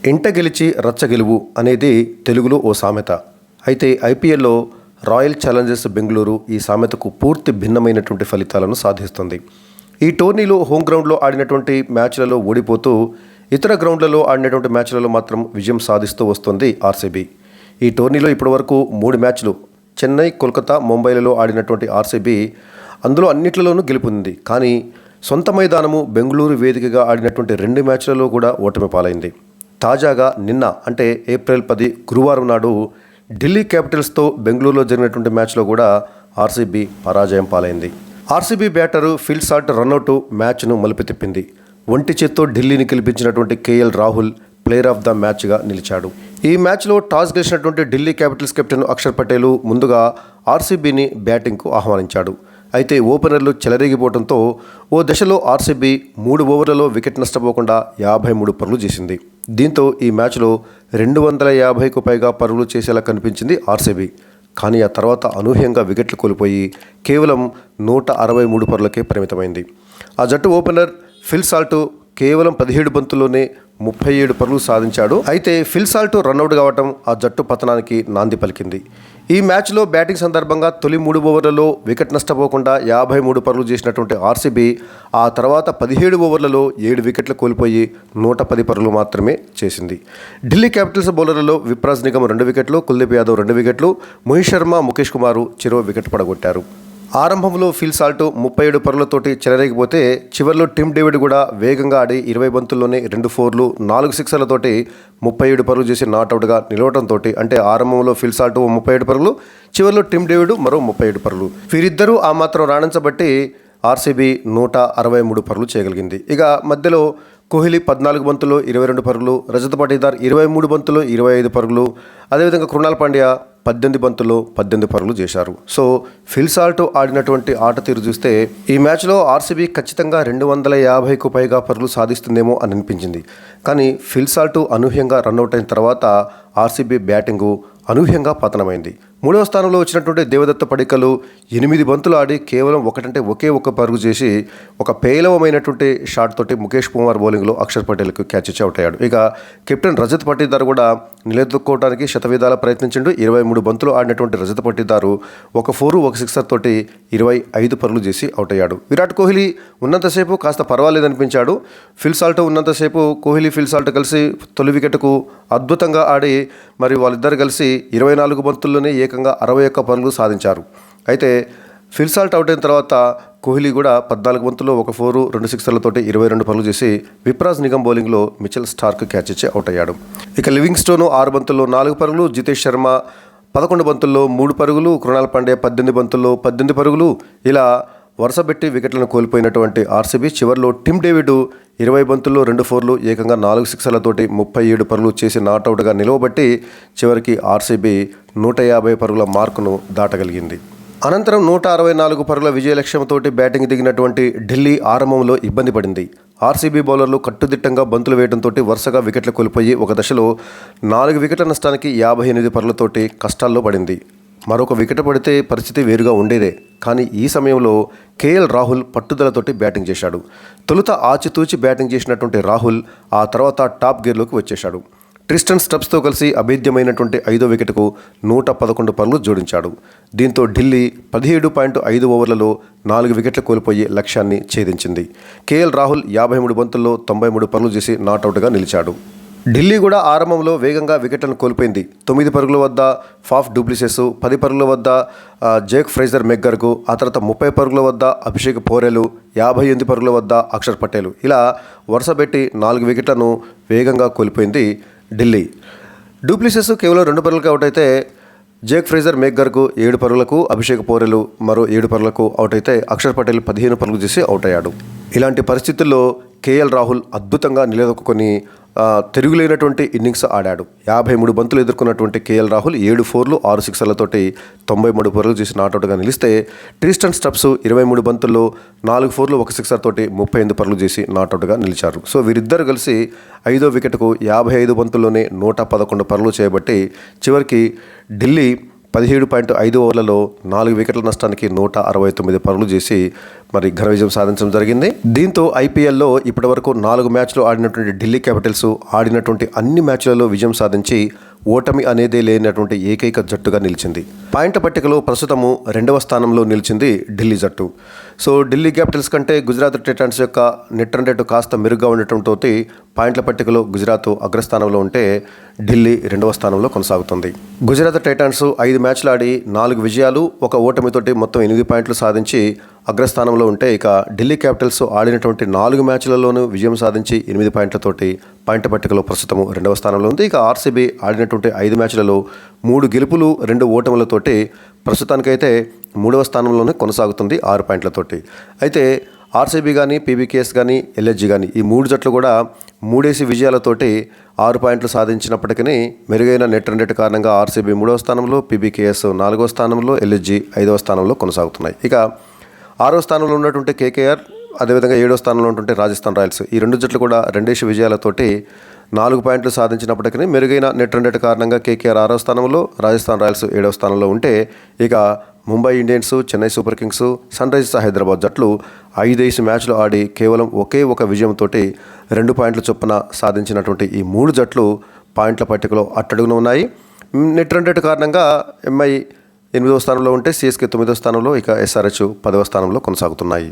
ఇంట గెలిచి రచ్చ గెలువు అనేది తెలుగులో ఓ సామెత. అయితే ఐపీఎల్లో రాయల్ ఛాలెంజర్స్ బెంగళూరు ఈ సామెతకు పూర్తి భిన్నమైనటువంటి ఫలితాలను సాధిస్తుంది. ఈ టోర్నీలో హోమ్ గ్రౌండ్లో ఆడినటువంటి మ్యాచ్లలో ఓడిపోతూ ఇతర గ్రౌండ్లలో ఆడినటువంటి మ్యాచ్లలో మాత్రం విజయం సాధిస్తూ వస్తుంది ఆర్సీబీ. ఈ టోర్నీలో ఇప్పటివరకు 3 మ్యాచ్లు చెన్నై, కోల్కతా, ముంబైలలో ఆడినటువంటి ఆర్సీబీ అందులో అన్నిట్లలోనూ గెలుపొందింది. కానీ సొంత మైదానము బెంగళూరు వేదికగా ఆడినటువంటి 2 మ్యాచ్లలో కూడా ఓటమి పాలైంది. తాజాగా నిన్న అంటే ఏప్రిల్ 10 గురువారం నాడు ఢిల్లీ క్యాపిటల్స్తో బెంగళూరులో జరిగినటువంటి మ్యాచ్లో కూడా ఆర్సీబీ పరాజయం పాలైంది. RCB batter Phil Salt run out మ్యాచ్ను మలుపు తిప్పింది. ఒంటి చేత్తో ఢిల్లీని గెలిపించినటువంటి KL Rahul player of the మ్యాచ్గా నిలిచాడు. ఈ మ్యాచ్లో టాస్ గెలిచినటువంటి ఢిల్లీ క్యాపిటల్స్ కెప్టెన్ అక్షర్ పటేల్ ముందుగా ఆర్సీబీని బ్యాటింగ్కు ఆహ్వానించాడు. అయితే ఓపెనర్లు చెలరేగిపోవడంతో ఓ దశలో ఆర్సీబీ 3 ఓవర్లలో వికెట్ నష్టపోకుండా 53 పరుగులు చేసింది. దీంతో ఈ మ్యాచ్లో 250కు పైగా పరుగులు చేసేలా కనిపించింది ఆర్సీబీ. కానీ ఆ తర్వాత అనూహ్యంగా వికెట్లు కోల్పోయి కేవలం 163 పరుగులకే పరిమితమైంది. ఆ జట్టు ఓపెనర్ ఫిల్ సాల్ట్ కేవలం 17 బంతుల్లోనే 37 పరుగులు సాధించాడు. అయితే ఫిల్ సాల్ట్ రన్అట్ కావటం ఆ జట్టు పతనానికి నాంది పలికింది. ఈ మ్యాచ్లో బ్యాటింగ్ సందర్భంగా తొలి 3 ఓవర్లలో వికెట్ నష్టపోకుండా 53 పరుగులు చేసినటువంటి ఆర్సీబీ ఆ తర్వాత 17 ఓవర్లలో 7 వికెట్లు కోల్పోయి 110 పరుగులు మాత్రమే చేసింది. ఢిల్లీ క్యాపిటల్స్ బౌలర్లలో విప్రాజ్ నిగమ్ 2 వికెట్లు, కుల్దీప్ యాదవ్ 2 వికెట్లు, మోహిత్ శర్మ, ముఖేష్ కుమార్ చెరో వికెట్ పడగొట్టారు. ఆరంభంలో ఫిల్ సాల్ట్ 37 పరుగులతోటి చెలరేగిపోతే చివరిలో టిమ్ డేవిడ్ కూడా వేగంగా ఆడి 20 బంతుల్లోనే 2 ఫోర్లు 4 సిక్సర్లతోటి 37 పరుగులు చేసి నాట్అవుట్గా నిలవడంతో అంటే ఆరంభంలో ఫిల్ సాల్ట్ 37 పరుగులు, చివరిలో టిమ్ డేవిడ్ మరో 37 పరుగులు. వీరిద్దరూ ఆ మాత్రం రాణించబట్టి ఆర్సీబీ 163 పరుగులు చేయగలిగింది. ఇక మధ్యలో కోహ్లీ 14 బంతుల్లో 22 పరుగులు, రజత్ పాటీదార్ 23 బంతుల్లో 25 పరుగులు, అదేవిధంగా కృణాల్ పాండ్యా 18 బంతుల్లో 18 పరుగులు చేశారు. సో ఫిల్ సాల్ట్ ఆడినటువంటి ఆట తీరు చూస్తే ఈ మ్యాచ్లో ఆర్సీబీ ఖచ్చితంగా 250కు పైగా పరుగులు సాధిస్తుందేమో అని అనిపించింది. కానీ ఫిల్ సాల్ట్ అనూహ్యంగా రన్అట్ అయిన తర్వాత ఆర్సీబీ బ్యాటింగు అనూహ్యంగా పతనమైంది. 3వ స్థానంలో వచ్చినటువంటి దేవదత్త పడిక్కలు 8 బంతులు ఆడి కేవలం ఒకే ఒక్క పరుగు చేసి ఒక పేలవమైనటువంటి షాట్ తోటి ముఖేష్ కుమార్ బౌలింగ్లో అక్షర్ పటేల్కు క్యాచ్ ఇచ్చి అవుట్ అయ్యాడు. ఇక కెప్టెన్ రజత్ పాటీదార్ కూడా నిలదొక్కుకోవడానికి శతవిధాలా ప్రయత్నించిండు. 23 బంతులు ఆడినటువంటి రజత్ పాటీదారు 1 4 1 సిక్సర్ తోటి 25 పరుగులు చేసి అవుట్ అయ్యాడు. విరాట్ కోహ్లీ ఉన్నంతసేపు కాస్త పర్వాలేదనిపించాడు. ఫిల్ సాల్ట్ ఉన్నంతసేపు కోహ్లీ, ఫిల్ సాల్ట్ కలిసి తొలి వికెట్కు అద్భుతంగా ఆడి మరి వాళ్ళిద్దరు కలిసి 24 బంతుల్లోనే ఏకంగా 61 పరుగులు సాధించారు. అయితే ఫిల్ సాల్ట్ అవుట్ అయిన తర్వాత కోహ్లీ కూడా 14 బంతుల్లో 1 4 2 సిక్సర్లతోటి 22 పరుగులు చేసి విప్రాజ్ నిగమ్ బౌలింగ్లో మిచెల్ స్టార్క్ క్యాచ్ ఇచ్చి అవుట్ అయ్యాడు. ఇక లివింగ్స్టోన్ 6 బంతుల్లో 4 పరుగులు, జితేష్ శర్మ 11 బంతుల్లో 3 పరుగులు, కృణాల్ పాండ్యా 18 బంతుల్లో 18 పరుగులు, ఇలా వరుసపెట్టి వికెట్లను కోల్పోయినటువంటి ఆర్సీబీ చివరిలో టిమ్ డేవిడ్ 20 బంతుల్లో 2 ఫోర్లు ఏకంగా 4 సిక్సర్లతోటి 37 పరుగులు చేసి నాట్అవుట్గా నిలవబట్టి చివరికి ఆర్సీబీ 150 పరుగుల మార్కును దాటగలిగింది. అనంతరం 164 పరుగుల విజయ లక్ష్యంతో బ్యాటింగ్ దిగినటువంటి ఢిల్లీ ఆరంభంలో ఇబ్బంది పడింది. ఆర్సీబీ బౌలర్లు కట్టుదిట్టంగా బంతులు వేయడంతో వరుసగా వికెట్లు కోల్పోయి ఒక దశలో 4 వికెట్ల నష్టానికి 58 పరుగులతోటి కష్టాల్లో పడింది. మరొక వికెట్ పడితే పరిస్థితి వేరుగా ఉండేదే. కానీ ఈ సమయంలో కేఎల్ రాహుల్ పట్టుదలతోటి బ్యాటింగ్ చేశాడు. తొలుత ఆచితూచి బ్యాటింగ్ చేసినటువంటి రాహుల్ ఆ తర్వాత టాప్ గేర్లోకి వచ్చేశాడు. ట్రిస్టన్ స్టబ్స్తో కలిసి అభేద్యమైనటువంటి 5వ వికెట్కు 111 పరుగులు జోడించాడు. దీంతో ఢిల్లీ 17.5 ఓవర్లలో 4 వికెట్లు కోల్పోయి లక్ష్యాన్ని ఛేదించింది. కేఎల్ రాహుల్ 53 బంతుల్లో 93 పరుగులు చేసి నాట్అవుట్గా నిలిచాడు. ఢిల్లీ కూడా ఆరంభంలో వేగంగా వికెట్లను కోల్పోయింది. 9 పరుగుల వద్ద ఫాఫ్ డూప్లిసెస్, 10 పరుగుల వద్ద జేక్ ఫ్రేజర్ మెగ్గర్కు, ఆ తర్వాత 30 పరుగుల వద్ద అభిషేక్ పోరెలు, 58 పరుగుల వద్ద అక్షర్ పటేల్, ఇలా వరుసపెట్టి 4 వికెట్లను వేగంగా కోల్పోయింది ఢిల్లీ. డూప్లిసెస్ కేవలం 2 పరుగులకు అవుట్ అయితే జేక్ ఫ్రేజర్ మెగ్గర్కు 7 పరుగులకు, అభిషేక్ పోరెలు మరో 7 పరుగులకు అవుట్ అయితే అక్షర్ పటేల్ 15 పరుగులు చేసి అవుట్ అయ్యాడు. ఇలాంటి పరిస్థితుల్లో కేఎల్ రాహుల్ అద్భుతంగా నిలదొక్కుని తిరుగులేనటువంటి ఇన్నింగ్స్ ఆడాడు. 53 బంతులు ఎదుర్కొన్నటువంటి కేఎల్ రాహుల్ 7 ఫోర్లు 6 సిక్సర్లతోటి 93 పరుగులు చేసి నాట్అవుట్గా నిలిస్తే ట్రిస్టన్ స్టబ్స్ 23 బంతుల్లో 4 ఫోర్లు 1 సిక్సర్ తోటి 38 పరుగులు చేసి నాట్అవుట్గా నిలిచారు. సో వీరిద్దరు కలిసి 5వ వికెట్కు 55 బంతుల్లోనే 111 పరుగులు చేయబట్టి చివరికి ఢిల్లీ 17.5 ఓవర్లలో 4 వికెట్ల నష్టానికి 169 పరుగులు చేసి మరి ఘన విజయం సాధించడం జరిగింది. దీంతో ఐపీఎల్లో ఇప్పటివరకు 4 మ్యాచ్లు ఆడినటువంటి ఢిల్లీ క్యాపిటల్స్ ఆడినటువంటి అన్ని మ్యాచ్లలో విజయం సాధించి ఓటమి అనేదే లేనటువంటి ఏకైక జట్టుగా నిలిచింది. పాయింట్ల పట్టికలో ప్రస్తుతము 2వ స్థానంలో నిలిచింది ఢిల్లీ జట్టు. సో ఢిల్లీ క్యాపిటల్స్ కంటే గుజరాత్ టైటాన్స్ యొక్క నెట్ రన్ రేటు కాస్త మెరుగ్గా ఉండటంతో పాయింట్ల పట్టికలో గుజరాత్ అగ్రస్థానంలో ఉంటే ఢిల్లీ 2వ స్థానంలో కొనసాగుతుంది. గుజరాత్ టైటాన్స్ 5 మ్యాచ్లు ఆడి 4 విజయాలు 1 ఓటమితోటి మొత్తం 8 పాయింట్లు సాధించి అగ్రస్థానంలో ఉంటే, ఇక ఢిల్లీ క్యాపిటల్స్ ఆడినటువంటి 4 మ్యాచ్లలోనూ విజయం సాధించి 8 పాయింట్లతోటి పాయింట్ పట్టికలో ప్రస్తుతం 2వ స్థానంలో ఉంది. ఇక ఆర్సీబీ ఆడినటువంటి 5 మ్యాచ్లలో 3 గెలుపులు 2 ఓటములతోటి ప్రస్తుతానికైతే 3వ స్థానంలోనే కొనసాగుతుంది 6 పాయింట్లతోటి. అయితే ఆర్సీబీ కానీ, పీబీకేఎస్ కానీ, ఎల్ఎస్జీ కానీ ఈ 3 జట్లు కూడా 3 విజయాలతోటి 6 పాయింట్లు సాధించినప్పటికీ మెరుగైన నెట్ రన్ రేటు కారణంగా ఆర్సీబీ 3వ స్థానంలో, పీబీకేఎస్ 4వ స్థానంలో, ఎల్ఎస్జీ 5వ స్థానంలో కొనసాగుతున్నాయి. ఇక 6వ స్థానంలో ఉన్నటువంటి కేకేఆర్, అదేవిధంగా 7వ స్థానంలో ఉన్నటువంటి రాజస్థాన్ రాయల్స్ ఈ 2 జట్లు కూడా 2 విజయాలతోటి 4 పాయింట్లు సాధించినప్పటికీ మెరుగైన నెట్ రన్ రేటు కారణంగా కేకేఆర్ 6వ స్థానంలో, రాజస్థాన్ రాయల్స్ 7వ స్థానంలో ఉంటే, ఇక Mumbai Indians, Chennai Super Kings, Sunrisers Hyderabad జట్లు 5 మ్యాచ్లు ఆడి కేవలం ఒకే ఒక విజయంతో 2 పాయింట్ల చొప్పున సాధించినటువంటి ఈ 3 జట్లు పాయింట్ల పట్టికలో అట్టడుగున ఉన్నాయి. నెట్ రన్ రేటు కారణంగా ఎంఐ 8వ స్థానంలో ఉంటే, సిఎస్కే 9వ స్థానంలో, ఇక ఎస్ఆర్హెచ్ 10వ స్థానంలో కొనసాగుతున్నాయి.